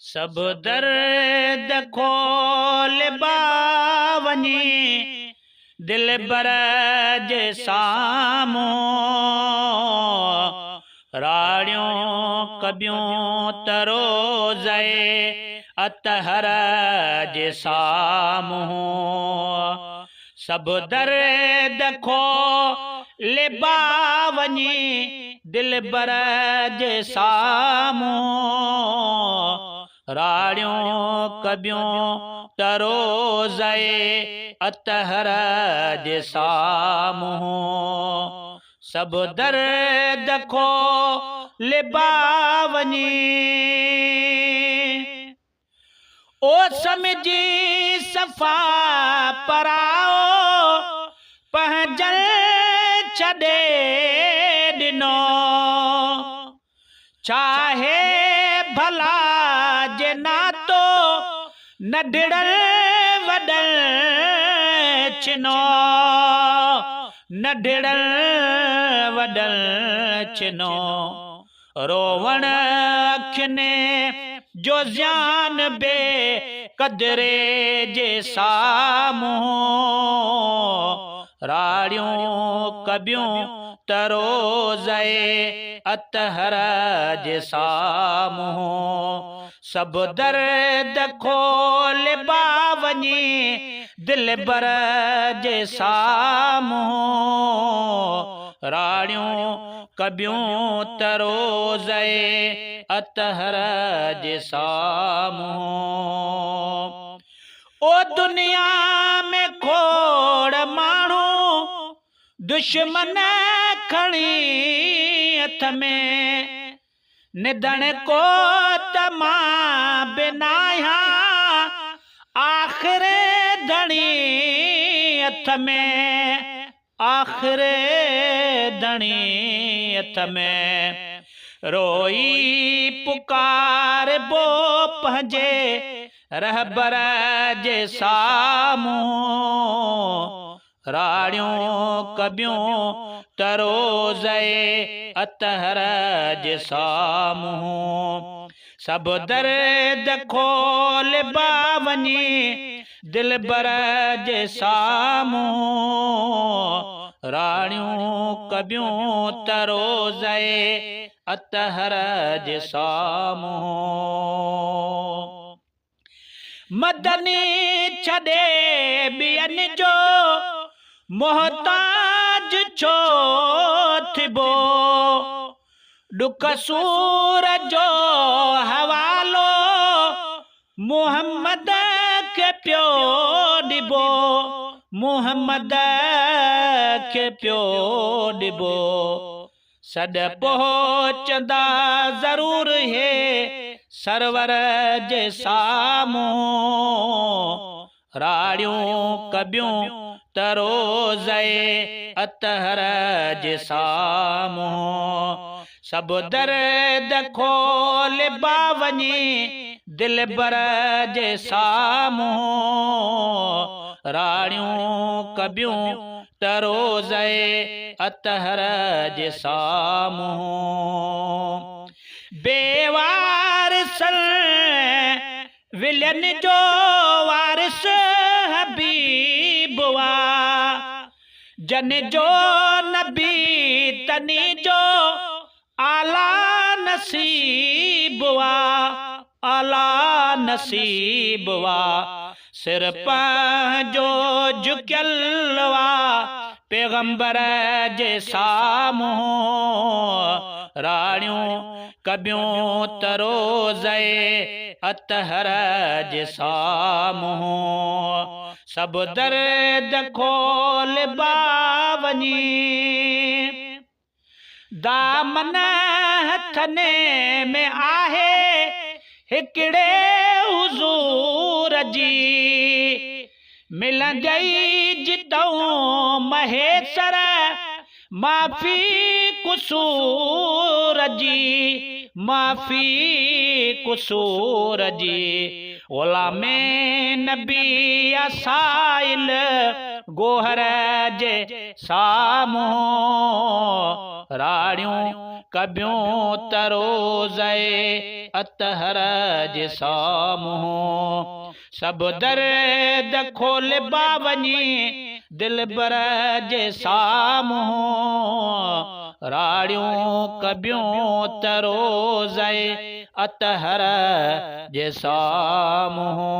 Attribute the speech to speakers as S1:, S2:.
S1: सब दर्द खोल बावनी दिल बरज सामो राड़ियों कबियों तरोज़े अतहर जे सामो सब दर्द खोल बावनी दिल बरज सामो राड़ियों कबियों तरोज़े अतहर जे सामो सब दर्द खोल बावनी ओ समझी सफ़ा पराओ पंहिंजल छॾे ॾिनो चाहे भला जे नातो नढड़ल वडल चिनो नढड़ल वडल चिनो रोवण अखिने जो ज़्यान बे कदरे जे सामो राड़ियों कबियों तरोज़े अतहर जे सामो सब दर्द खोल बावनी दिल बरज सामो राड़ियों कबियों तरोज़े अतहर जे सामो ओ दुनिया में खोड़ माण्हू दुश्मन खणी हथ में निधन को तमा बिनाया आखिर धणी हथ में आखिर धणी हथ में रोई पुकार बो पंहिंजे रहबर जे सामो राड़ियों कबियों तरोज़े अतहर जे सामो सब दर्द खोल बावनी दिल बरज सामो राड़ियों कबियों तरोज़े अतहर जे सामो मदनी छॾे ॿियनि जो मोहताज छो थिबो ॾुख सूर जो हवालो मुहम्मद के पियो ॾिबो मुहम्मद के पियो ॾिबो सॾ पहुचंदा ज़रूर है सरवर जे सामो राड़ियों कबियों तरोज़े अतहर जे सामो सब दर्द खोल बावनी दिल बरज सामो राड़ियों कबियों तरोज़े अतहर जे सामो बेवारिसन विलन जो वारिस हबीबवा जन जो नबी तनी जो आला नसीबवा आला नसीबवा सिर पंहिंजो झुकियलवा पैगंबर जे सामो राड़ियों कबियों तरोज़े अतहर जे सामो सब दर्द खोल बावनी दामन हथने में आहे हिकिड़े हुज़ूर जी मिलंदई जितऊं महेसर माफ़ी कुसूर जी माफ़ी कुसूर जी ग़ुलामे नबी असाइल गोहर जे सामो राड़ियों कबियूं त रोज़े अतहर जे साम्हूं सभु दर्द खोले बावनी दिलबर जे साम्हूं राड़ियूं कबियूं त रोज़े अतहर जे साम्हूं।